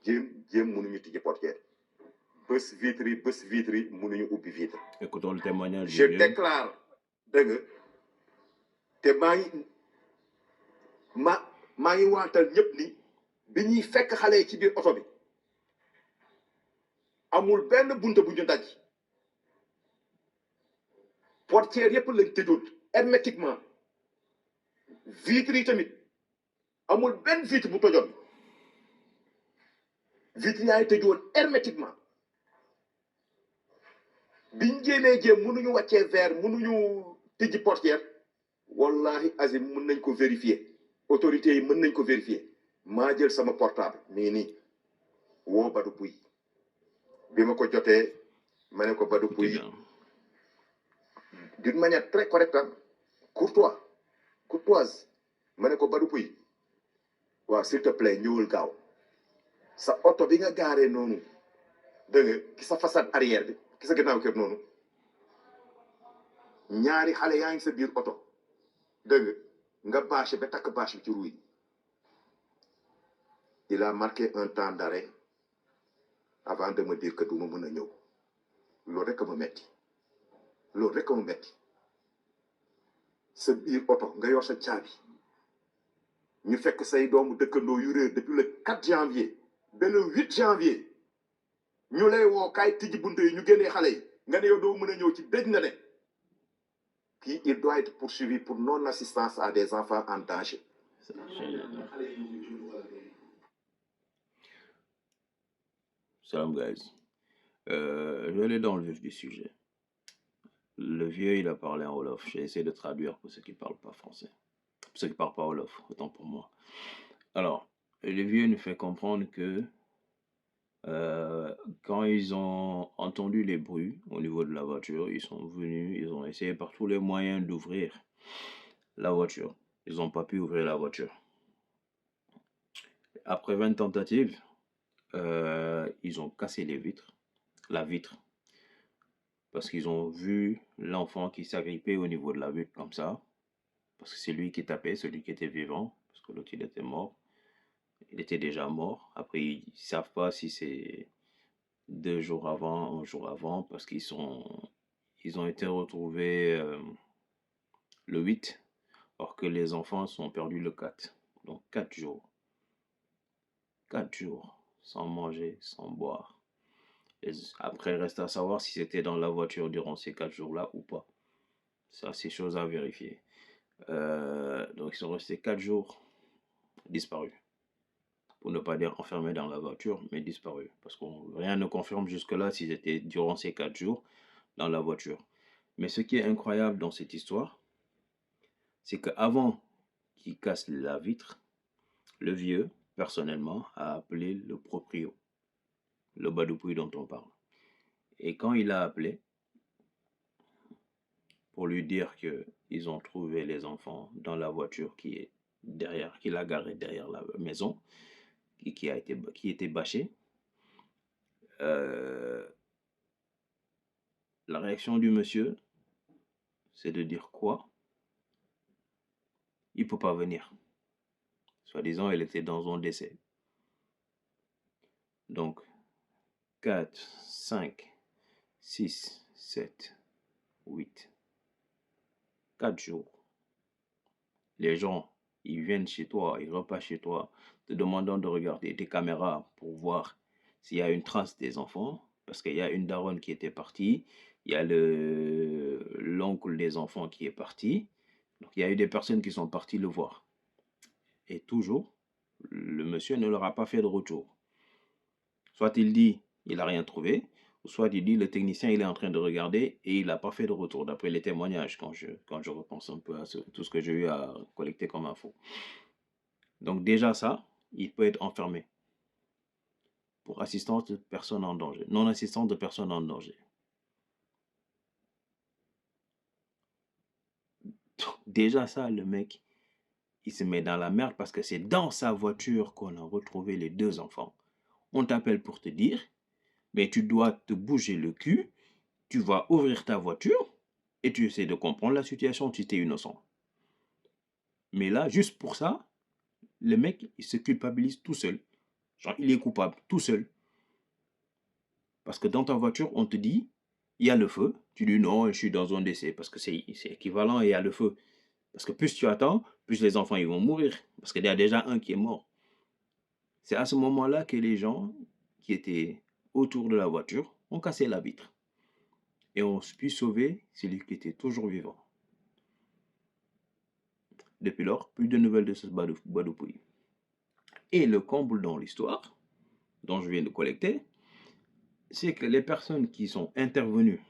jéem mënuñu tijji portière bés vitre yi mënuñu ubbi vitre. Écoutons le témoignage. Je déclare dëgg te maa ngi waatal ñëpp ni bi ñuy fekk xale yi ci biir oto bi amul benn bunte bu ñu daj portière yëpp lañ tëjoon hermétiquement vitre yi tamit amul benn vitre bu tojoon vitre yaa ngi tëjoon hermétiquement biñ jéem mënuñu wàccee verre mënuñu tijji portière wallahi azim mën nañ ko vérifier autorités yi mën nañ ko vérifier maa jël sama portable nii woo Badou Pouy bi ma ko jotee ma ne ko Badou Pouy d'une manière très correcte courtoise ma ne ko Badou Pouy waaw s'il te plaît ñëwul gaaw sa oto bi nga gaaree noonu dégg nga ki sa façade arrière bi ki sa ginnaaw kër noonu ñaari xale yaa ngi sa biir oto dégg nga bâché ba takk bâche bi ci ruuy il a marqué un temps d'arrêt avant de me dire que du ma mën a ñëw loolu rek a ma metti sa biir oto nga yor sa caabi ñu fekk say doomu dëkkandoo yu réer depuis le 4 janvier ba le 8 janvier ñu lay woo kaay tijji bunte yi ñu génnee xale yi nga ne yow doo mën a ñëw ci dëj nga ne kii il doit être poursuivi pour non-assistance à des enfants en danger. Salam guys. Je vais aller dans le vif du sujet. Le vieux, il a parlé en Wolof. J'ai essayé de traduire pour ceux qui ne parlent pas français. Pour ceux qui ne parlent pas Wolof, autant pour moi. Alors, le vieux nous fait comprendre que quand ils ont entendu les bruits au niveau de la voiture, ils sont venus, ils ont essayé par tous les moyens d'ouvrir la voiture. Ils n'ont pas pu ouvrir la voiture. Après 20 tentatives, ils ont cassé la vitre, parce qu'ils ont vu l'enfant qui s'agrippait au niveau de la vitre comme ça, parce que c'est lui qui tapait, celui qui était vivant, parce que l'autre il était mort. Il était déjà mort. Après, ils ne savent pas si c'est 2 jours avant, 1 jour avant, parce qu'ils ont été retrouvés le 8, alors que les enfants sont perdus le 4. Donc 4 jours. 4 jours, sans manger, sans boire. Et après, il reste à savoir si c'était dans la voiture durant ces 4 jours-là ou pas. Ça, c'est chose à vérifier. Donc, ils sont restés 4 jours disparus. Pour ne pas dire enfermés dans la voiture, mais disparus. Parce que rien ne confirme jusque-là s'ils étaient durant ces 4 jours dans la voiture. Mais ce qui est incroyable dans cette histoire, c'est qu'avant qu'ils cassent la vitre, le vieux, personnellement, a appelé le proprio, le Badou Pouy dont on parle. Et quand il a appelé, pour lui dire qu'ils ont trouvé les enfants dans la voiture qu'il a garée derrière la maison, qui était bâchée, la réaction du monsieur, c'est de dire quoi? Il ne peut pas venir. Soi-disant, il était dans un décès. Donc, 4, 5, 6, 7, 8, 4 jours. Les gens, ils viennent chez toi, ils repassent chez toi, te demandant de regarder tes caméras pour voir s'il y a une trace des enfants, parce qu'il y a une daronne qui était partie, il y a l'oncle des enfants qui est parti, donc il y a eu des personnes qui sont parties le voir. Et toujours, le monsieur ne leur a pas fait de retour. Soit il dit, il n'a rien trouvé, ou soit il dit, le technicien, il est en train de regarder et il n'a pas fait de retour, d'après les témoignages, quand je repense un peu à tout ce que j'ai eu à collecter comme info. Donc déjà ça, il peut être enfermé pour assistance de personnes en danger, non-assistance de personnes en danger. Donc, déjà ça, le mec, il se met dans la merde parce que c'est dans sa voiture qu'on a retrouvé les 2 enfants. On t'appelle pour te dire, mais tu dois te bouger le cul, tu vas ouvrir ta voiture et tu essaies de comprendre la situation, tu étais innocent. Mais là, juste pour ça, le mec, il se culpabilise tout seul. Genre, il est coupable, tout seul. Parce que dans ta voiture, on te dit, il y a le feu. Tu dis non, je suis dans un décès. Parce que c'est équivalent, il y a le feu. Parce que plus tu attends, plus les enfants ils vont mourir. Parce qu'il y a déjà un qui est mort. C'est à ce moment-là que les gens qui étaient autour de la voiture ont cassé la vitre. Et ont pu sauver celui qui était toujours vivant. Depuis lors, plus de nouvelles de ce Badoupoui. Et le comble dans l'histoire, dont je viens de collecter, c'est que les personnes qui sont intervenues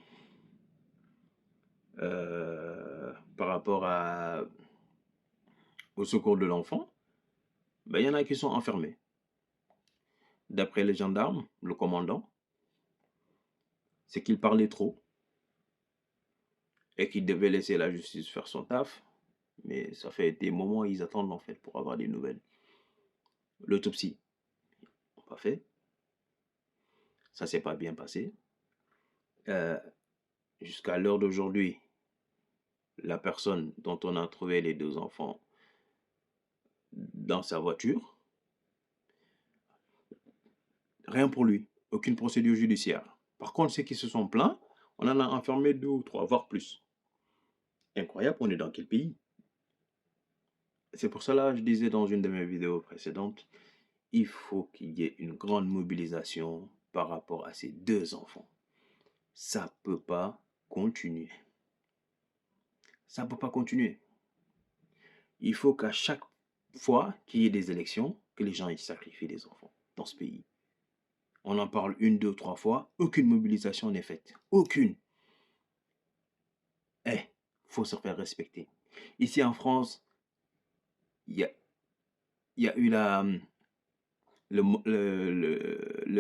par rapport au secours de l'enfant, ben, il y en a qui sont enfermés. D'après les gendarmes, le commandant, c'est qu'il parlait trop et qu'il devait laisser la justice faire son taf. Mais ça fait des moments ils attendent en fait pour avoir des nouvelles. L'autopsie, on pas fait. Ça s'est pas bien passé. Jusqu'à l'heure d'aujourd'hui, la personne dont on a trouvé les 2 enfants dans sa voiture, rien pour lui, aucune procédure judiciaire. Par contre, ceux qui se sont plaints, on en a enfermé 2 ou 3, voire plus. Incroyable, on est dans quel pays? C'est pour cela que je disais dans une de mes vidéos précédentes, il faut qu'il y ait une grande mobilisation par rapport à ces 2 enfants. Ça peut pas continuer. Ça peut pas continuer. Il faut qu'à chaque fois qu'il y ait des élections, que les gens ils sacrifient des enfants dans ce pays. On en parle 1, 2, 3 fois, aucune mobilisation n'est faite. Aucune. Faut se faire respecter. Ici en France, il y a eu le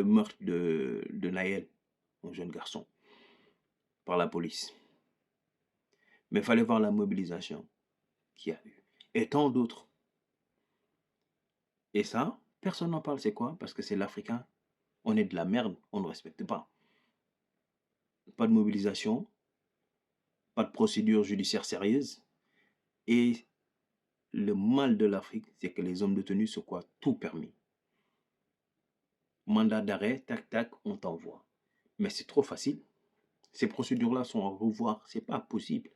meurtre de Naël, un jeune garçon, par la police. Mais il fallait voir la mobilisation qu'il y a eu. Et tant d'autres. Et ça, personne n'en parle. C'est quoi? Parce que c'est l'Africain. On est de la merde, on ne respecte pas. Pas de mobilisation, pas de procédure judiciaire sérieuse. Et le mal de l'Afrique, c'est que les hommes de tenue se croient tout permis. Mandat d'arrêt, tac, tac, on t'envoie. Mais c'est trop facile. Ces procédures-là sont à revoir. C'est pas possible.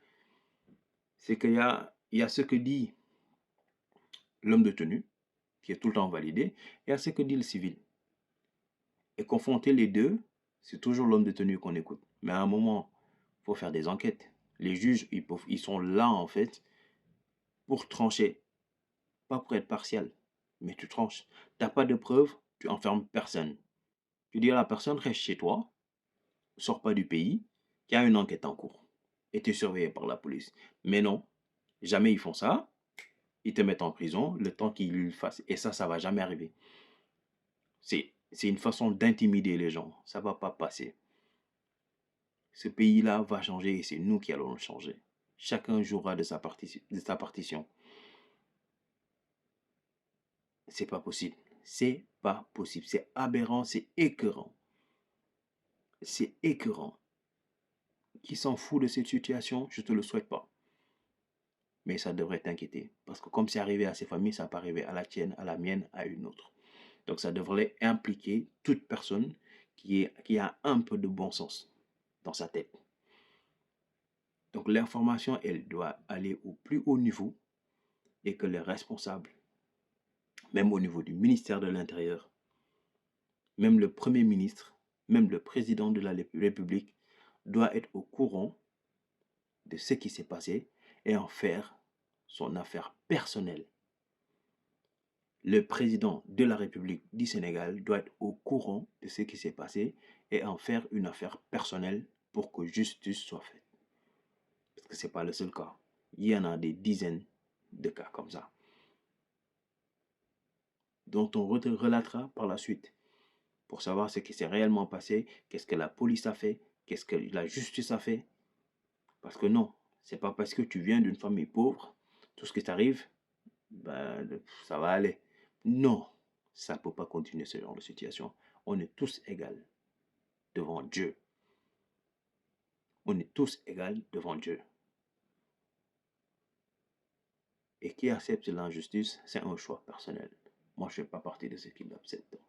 C'est qu'il y a ce que dit l'homme de tenue, qui est tout le temps validé, et il y a ce que dit le civil. Et confronter les deux, c'est toujours l'homme de tenue qu'on écoute. Mais à un moment, il faut faire des enquêtes. Les juges, ils sont là, en fait, pour trancher. Pas pour être partial, mais tu tranches. Tu n'as pas de preuves, tu enfermes personne. Tu dis à la personne, reste chez toi, sors pas du pays, qu'il y a une enquête en cours. Et tu es surveillé par la police. Mais non, jamais ils font ça. Ils te mettent en prison le temps qu'ils le fassent. Et ça va jamais arriver. C'est une façon d'intimider les gens. Ça va pas passer. Ce pays-là va changer et c'est nous qui allons le changer. Chacun jouera de sa partition. C'est pas possible. C'est pas possible. C'est aberrant, c'est écœurant. C'est écœurant. Qui s'en fout de cette situation? Je te le souhaite pas. Mais ça devrait t'inquiéter. Parce que comme c'est arrivé à ces familles, ça peut arriver à la tienne, à la mienne, à une autre. Donc ça devrait impliquer toute personne qui a un peu de bon sens dans sa tête. Donc l'information, elle doit aller au plus haut niveau et que les responsables, même au niveau du ministère de l'Intérieur, même le Premier ministre, même le président de la République doit être au courant de ce qui s'est passé et en faire son affaire personnelle. Le président de la République du Sénégal doit être au courant de ce qui s'est passé et en faire une affaire personnelle pour que justice soit faite. Parce que ce n'est pas le seul cas. Il y en a des dizaines de cas comme ça, dont on relatera par la suite pour savoir ce qui s'est réellement passé, qu'est-ce que la police a fait, qu'est-ce que la justice a fait. Parce que non, c'est pas parce que tu viens d'une famille pauvre, tout ce qui t'arrive, ben, ça va aller. Non, ça ne peut pas continuer ce genre de situation. On est tous égaux devant Dieu. On est tous égaux devant Dieu. Et qui accepte l'injustice, c'est un choix personnel. Moi, je ne fais pas partie de ceux qui l'acceptent.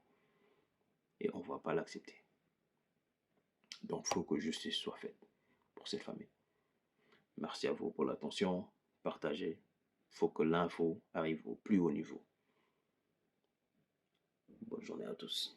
et on ne va pas l'accepter. Donc, il faut que justice soit faite pour cette famille. Merci à vous pour l'attention. Partagez. Il faut que l'info arrive au plus haut niveau. Bonne journée à tous.